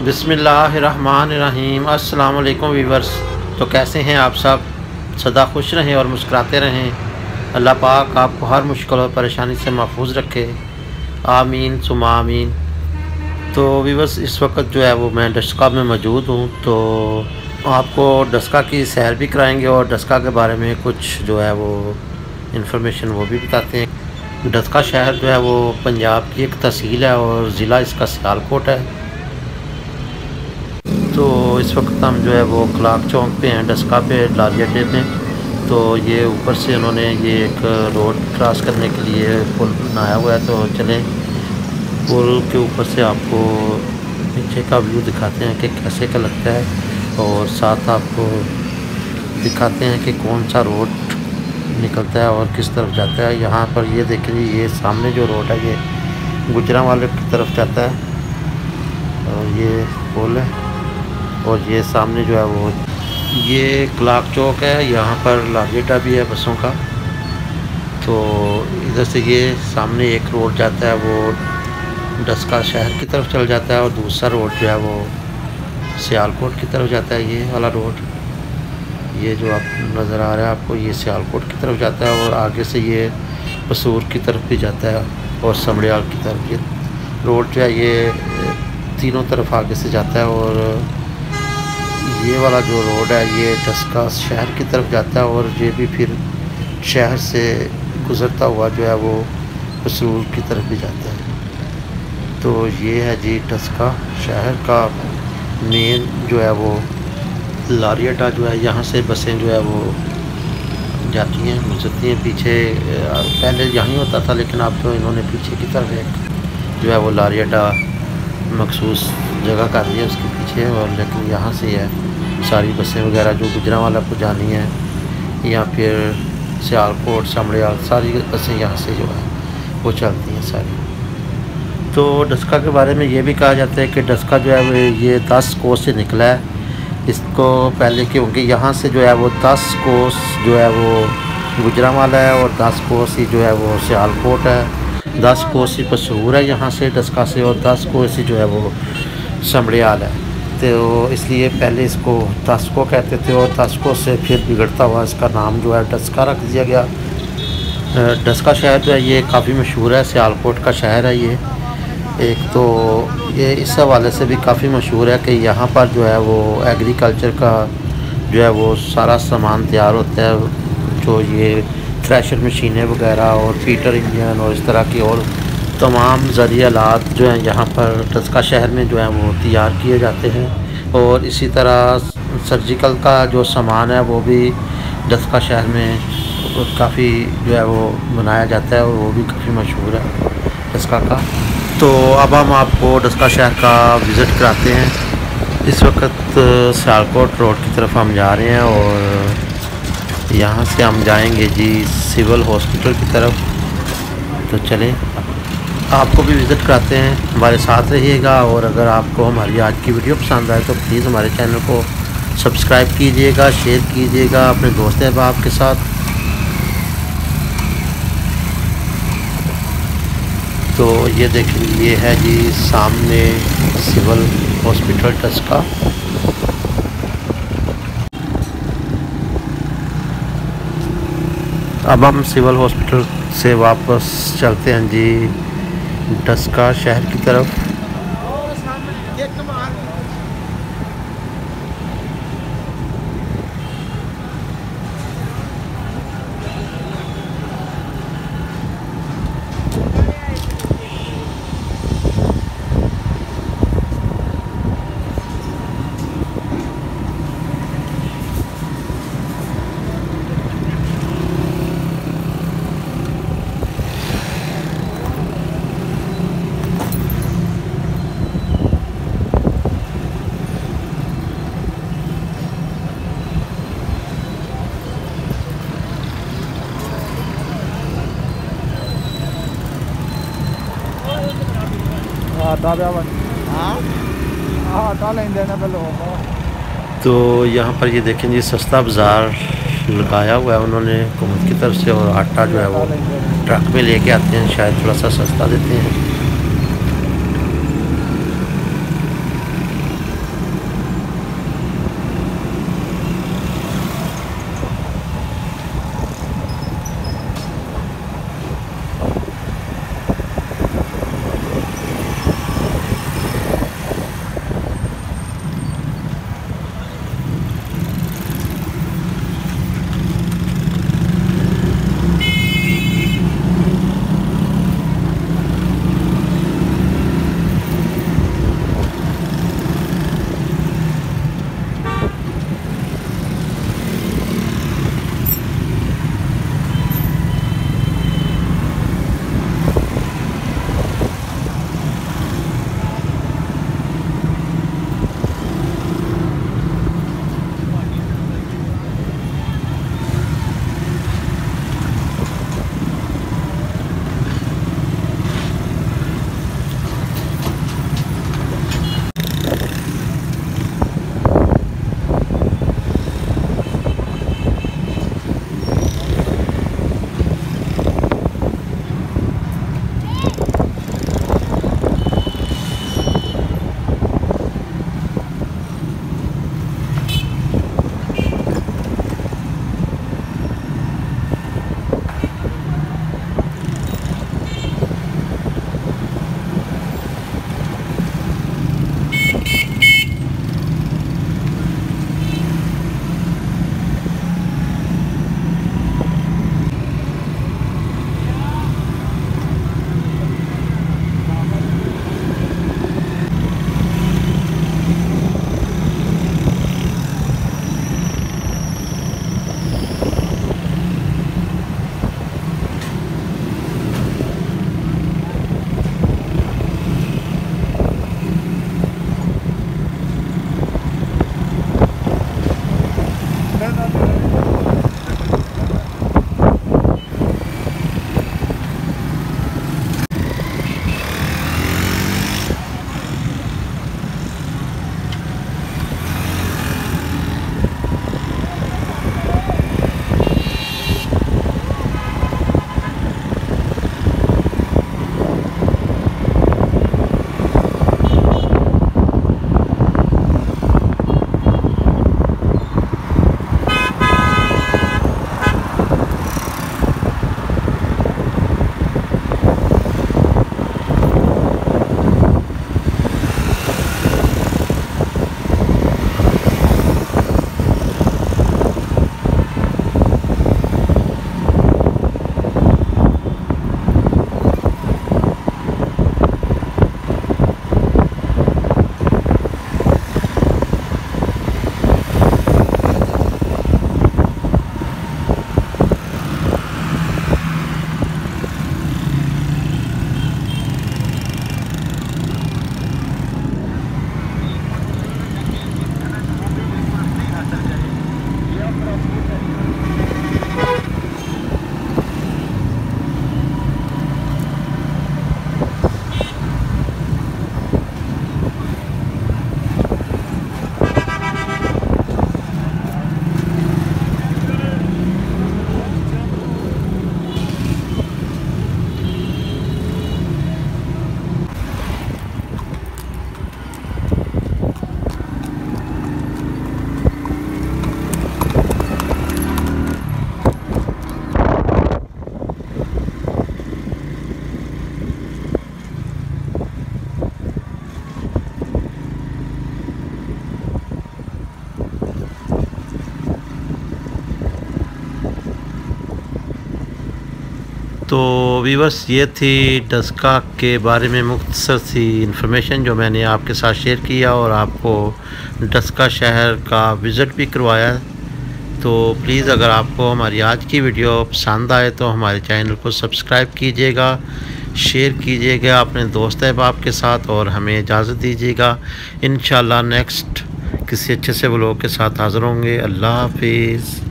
बिस्मिल्लाहिर्रहमानिर्रहीम। अस्सलाम वालेकुम वीवर्स। तो कैसे हैं आप सब? सदा खुश रहें और मुस्कुराते रहें। अल्लाह पाक आपको हर मुश्किल और परेशानी से महफूज रखे, आमीन सुमा आमीन। तो वीवर्स, इस वक्त जो है वो मैं डस्का में मौजूद हूँ। तो आपको डस्का की सैर भी कराएंगे और डस्का के बारे में कुछ जो है वो इंफॉर्मेशन वो भी बताते हैं। डस्का शहर जो है वो पंजाब की एक तहसील है और ज़िला इसका सियालकोट है। तो इस वक्त हम जो है वो क्लाक चौक पे हैं, डस्का पे, लारी अड्डे पे। तो ये ऊपर से उन्होंने ये एक रोड क्रॉस करने के लिए पुल बनाया हुआ है। तो चलें पुल के ऊपर से आपको नीचे का व्यू दिखाते हैं कि कैसे का लगता है और साथ आपको दिखाते हैं कि कौन सा रोड निकलता है और किस तरफ जाता है। यहाँ पर ये देख लीजिए, ये सामने जो रोड है ये गुजरांवाले की तरफ जाता है और ये पुल है। और ये सामने जो है वो ये क्लाक चौक है, यहाँ पर लारी अड्डा भी है बसों का। तो इधर से ये सामने एक रोड जाता है वो डस्का शहर की तरफ चल जाता है और दूसरा रोड जो है वो सियालकोट की तरफ जाता है। ये वाला रोड, ये जो आप नज़र आ रहा है आपको, ये सियालकोट की तरफ जाता है और आगे से ये पसूर की तरफ भी जाता है और समड़ियाल की तरफ। ये रोड जो है ये तीनों तरफ आगे से जाता है। और ये वाला जो रोड है ये डस्का शहर की तरफ जाता है और ये भी फिर शहर से गुज़रता हुआ जो है वो पसूर की तरफ भी जाता है। तो ये है जी डस्का शहर का मेन जो है वो लारी अड्डा जो है। यहाँ से बसें जो है वो जाती हैं, गुजरती हैं। पीछे पहले यहीं होता था, लेकिन अब तो इन्होंने पीछे की तरफ एक जो है वो लारी अड्डा मखसूस जगह कर दी है उसके पीछे। और लेकिन यहाँ से है सारी बसें वगैरह जो गुजरांवाला को जानी है या फिर सियालकोट समड़ियाल, सारी बसें यहाँ से जो है वो चलती हैं सारी। तो डस्का के बारे में ये भी कहा जाता है कि डस्का जो है वो ये 10 कोस से निकला है। इसको पहले क्योंकि यहाँ से जो है वो 10 कोस जो है वो गुजरांवाला है और 10 कोस ही जो है वो सियालकोट है, 10 कोस ही पसूर है यहाँ से डस्का से और 10 कोस ही जो है वो समड़ियाल है। तो इसलिए पहले इसको डस्को कहते थे और डस्को से फिर बिगड़ता हुआ इसका नाम जो है डस्का रख दिया गया। डस्का शहर जो है ये काफ़ी मशहूर है, सियालकोट का शहर है ये। एक तो ये इस हवाले से भी काफ़ी मशहूर है कि यहाँ पर जो है वो एग्रीकल्चर का जो है वो सारा सामान तैयार होता है। जो ये थ्रेशर मशीनें वगैरह और पीटर इंजन और इस तरह की और तमाम ज़रिए आलात जो हैं यहाँ पर डस्का शहर में जो है वो तैयार किए जाते हैं। और इसी तरह सर्जिकल का जो सामान है वो भी डस्का शहर में काफ़ी जो है वो बनाया जाता है और वो भी काफ़ी मशहूर है डस्का का। तो अब हम आपको डस्का शहर का विज़िट कराते हैं। इस वक्त सियालकोट रोड की तरफ हम जा रहे हैं और यहाँ से हम जाएंगे जी सिविल हॉस्पिटल की तरफ। तो चलें आपको भी विज़िट कराते हैं, हमारे साथ रहिएगा। और अगर आपको हमारी आज की वीडियो पसंद आए तो प्लीज़ हमारे चैनल को सब्सक्राइब कीजिएगा, शेयर कीजिएगा अपने दोस्त अहबाब के साथ। तो ये देखिए, ये है जी सामने सिविल हॉस्पिटल डस्का। अब हम सिविल हॉस्पिटल से वापस चलते हैं जी डस्का शहर की तरफ। तो यहाँ पर ये देखें जी सस्ता बाज़ार लगाया हुआ है उन्होंने हुकूमत की तरफ से। और आटा जो है वो ट्रक में लेके आते हैं, शायद थोड़ा सा सस्ता देते हैं। तो वीवर्स, ये थी डस्का के बारे में मुख्तसर सी इन्फॉर्मेशन जो मैंने आपके साथ शेयर किया और आपको डस्का शहर का विज़िट भी करवाया। तो प्लीज़ अगर आपको हमारी आज की वीडियो पसंद आए तो हमारे चैनल को सब्सक्राइब कीजिएगा, शेयर कीजिएगा अपने दोस्त अहबाब के साथ और हमें इजाज़त दीजिएगा। इंशाल्लाह नेक्स्ट किसी अच्छे से व्लॉग के साथ हाज़िर होंगे। अल्लाह हाफिज़।